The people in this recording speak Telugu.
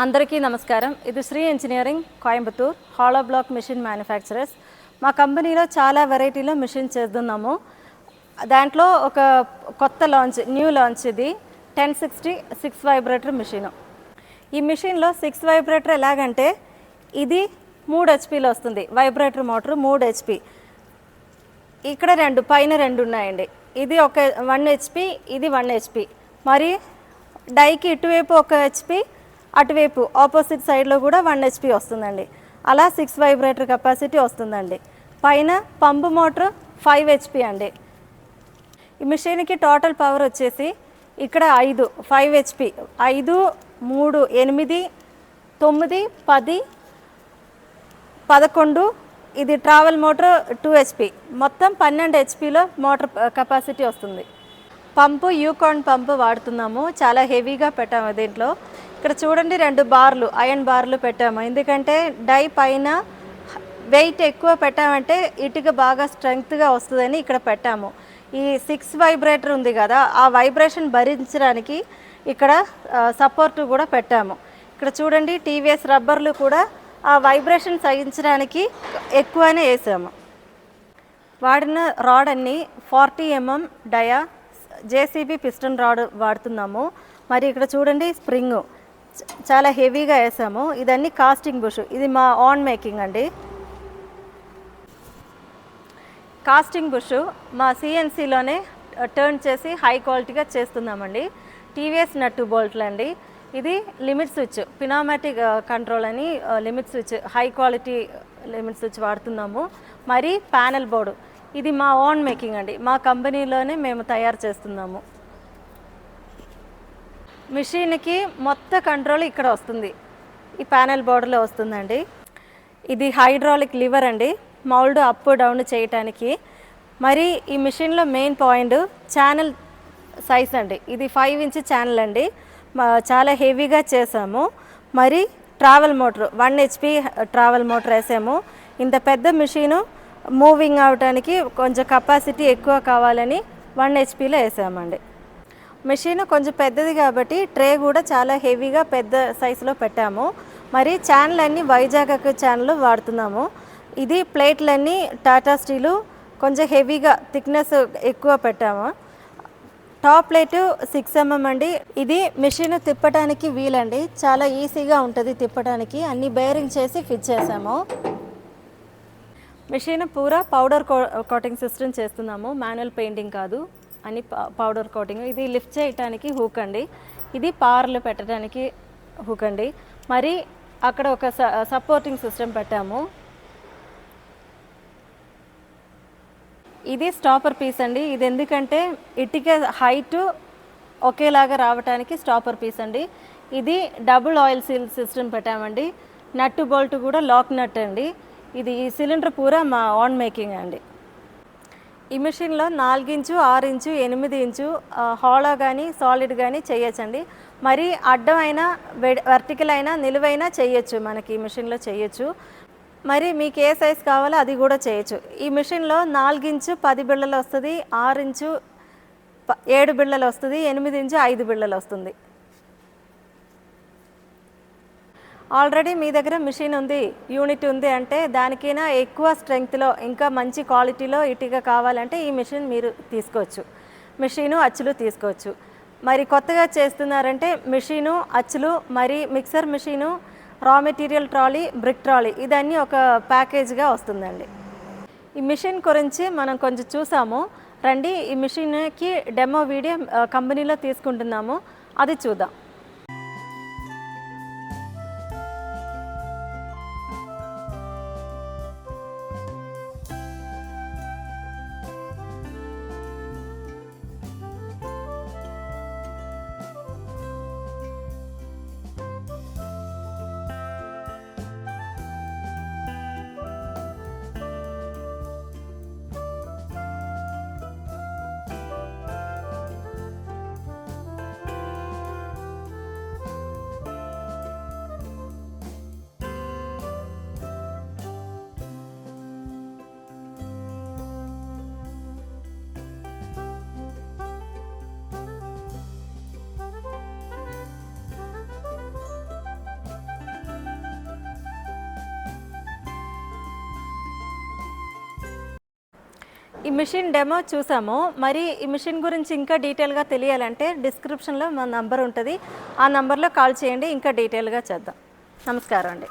అందరికీ నమస్కారం. ఇది Shri engineering Coimbatore hollow block machine manufacturers. మా కంపెనీలో చాలా వెరైటీలో మిషన్ చేస్తున్నాము. దాంట్లో ఒక కొత్త న్యూ లాంచ్ ఇది 1060 6 వైబ్రేటర్ మిషను. ఈ మిషన్లో 6 వైబ్రేటర్ ఎలాగంటే ఇది 3 హెచ్పీలో వస్తుంది. Vibrator motor 3 HP. ఇక్కడ పైన రెండు ఉన్నాయండి. ఇది ఒక 1 హెచ్పీ, ఇది 1 హెచ్పీ. మరి డైకి ఇటువైపు ఒక హెచ్పీ, అటువైపు ఆపోజిట్ సైడ్లో కూడా 1 హెచ్పీ వస్తుందండి. అలా 6 వైబ్రేటర్ కెపాసిటీ వస్తుందండి. పైన పంపు మోటార్ 5 హెచ్పీ అండి. ఈ మిషన్కి టోటల్ పవర్ వచ్చేసి ఇక్కడ 5 హెచ్పీ, 5, 3, 8, 9, 10, 11. ఇది ట్రావెల్ మోటార్ 2 హెచ్పీ. మొత్తం 12 హెచ్పీలో మోటార్ కెపాసిటీ వస్తుంది. పంపు యూకాన్ పంపు వాడుతున్నాము. చాలా హెవీగా పెట్టాము దీంట్లో. ఇక్కడ చూడండి 2 బార్లు, ఐరన్ బార్లు పెట్టాము. ఎందుకంటే డై పైన వెయిట్ ఎక్కువ పెట్టామంటే ఇటుక బాగా స్ట్రెంగ్త్గా వస్తుందని ఇక్కడ పెట్టాము. ఈ 6 వైబ్రేటర్ ఉంది కదా, ఆ వైబ్రేషన్ భరించడానికి ఇక్కడ సపోర్ట్ కూడా పెట్టాము. ఇక్కడ చూడండి టీవీఎస్ రబ్బర్లు కూడా ఆ వైబ్రేషన్ సహించడానికి ఎక్కువనే వేసాము. వాడిన రాడ్ అన్ని 40 mm డయా జేసీబీ పిస్టన్ రాడ్ వాడుతున్నాము. మరి ఇక్కడ చూడండి స్ప్రింగ్ చాలా హెవీగా వేసాము. ఇదన్నీ కాస్టింగ్ బుష్. ఇది మా ఆన్ మేకింగ్ అండి. కాస్టింగ్ బుష్ మా సిఎన్సీలోనే టర్న్ చేసి హై క్వాలిటీగా చేస్తున్నామండి. టీవీఎస్ నట్టు బోల్ట్లు అండి. ఇది లిమిట్ స్విచ్, పినామాటిక్ కంట్రోల్ అని limit switch, high quality limit switch వాడుతున్నాము. మరి ప్యానెల్ బోర్డు ఇది మా ఓన్ మేకింగ్ అండి. మా కంపెనీలోనే మేము తయారు చేస్తున్నాము. మిషన్కి మొత్తం కంట్రోల్ ఇక్కడ వస్తుంది, ఈ ప్యానెల్ బోర్డులో వస్తుందండి. ఇది హైడ్రాలిక్ లివర్ అండి, మౌల్డ్ అప్ డౌన్ చేయటానికి. మరి ఈ మిషన్లో మెయిన్ పాయింట్ ఛానల్ సైజ్ అండి. ఇది 5 ఇంచ్ ఛానల్ అండి. చాలా హెవీగా చేసాము. మరి travel motor 1 HP travel motor వేసాము. ఇంత పెద్ద మిషను మూవింగ్ అవడానికి కొంచెం కెపాసిటీ ఎక్కువ కావాలని 1 హెచ్పీలో వేసామండి. మిషన్ కొంచెం పెద్దది కాబట్టి ట్రే కూడా చాలా హెవీగా పెద్ద సైజులో పెట్టాము. మరి ఛానల్ అన్నీ వైజాగ్ ఛానల్ వాడుతున్నాము. ఇది ప్లేట్లన్నీ టాటా స్టీలు, కొంచెం హెవీగా థిక్నెస్ ఎక్కువ పెట్టాము. టాప్ ప్లేట్ 6 mm అండి. ఇది మిషన్ తిప్పడానికి వీలండి, చాలా ఈజీగా ఉంటుంది తిప్పడానికి. అన్ని బేరింగ్ చేసి ఫిట్ చేసాము. మిషన్ పూరా పౌడర్ కోటింగ్ సిస్టమ్ చేస్తున్నాము, మాన్యువల్ పెయింటింగ్ కాదు, అని పౌడర్ కోటింగ్. ఇది లిఫ్ట్ చేయడానికి హూక్ అండి. ఇది పార్లు పెట్టడానికి హూక్ అండి. మరి అక్కడ ఒక సపోర్టింగ్ సిస్టమ్ పెట్టాము. ఇది స్టాపర్ పీస్ అండి. ఇది ఎందుకంటే ఇటుక హైట్ ఒకేలాగా రావడానికి స్టాపర్ పీస్ అండి. ఇది డబుల్ ఆయిల్ సీల్ సిస్టమ్ పెట్టామండి. నట్టు బోల్ట్ కూడా లాక్ నట్ అండి. ఇది ఈ సిలిండర్ పూరా మా ఆన్ మేకింగ్ అండి. ఈ మిషన్లో 4 ఇంచు, 6 ఇంచు, 8 ఇంచు హాలో కానీ సాలిడ్ కానీ చేయొచ్చండి. మరి అడ్డం అయినా వర్టికల్ అయినా నిలువైనా చేయొచ్చు, మనకి ఈ మిషన్లో చేయొచ్చు. మరి మీకు ఏ సైజ్ కావాలో అది కూడా చేయొచ్చు. ఈ మిషన్లో 4 ఇంచు 10 బిళ్ళలు వస్తుంది, 6 ఇంచు 7 బిళ్ళలు వస్తుంది, 8 ఇంచు 5 బిళ్ళలు వస్తుంది. ఆల్రెడీ మీ దగ్గర మిషన్ ఉంది, యూనిట్ ఉంది అంటే దానికైనా ఎక్కువ స్ట్రెంగ్త్లో ఇంకా మంచి క్వాలిటీలో ఇటుక కావాలంటే ఈ మిషన్ మీరు తీసుకోవచ్చు. మిషను అచ్చులు తీసుకోవచ్చు. మరి కొత్తగా చేస్తున్నారంటే మిషను, అచ్చులు, మరి mixer machine, raw material trolley, brick trolley, ఇదన్నీ ఒక ప్యాకేజ్గా వస్తుందండి. ఈ మిషన్ గురించి మనం కొంచెం చూసాము రండి. ఈ మిషన్కి డెమో వీడియో కంపెనీలో తీసుకుంటున్నాము, అది చూద్దాం. ఈ మిషన్ డెమో చూసాము. మరి ఈ మిషన్ గురించి ఇంకా డీటెయిల్గా తెలియాలంటే డిస్క్రిప్షన్లో మా నంబర్ ఉంటుంది. ఆ నంబర్లో కాల్ చేయండి, ఇంకా డీటెయిల్గా చేద్దాం. నమస్కారం అండి.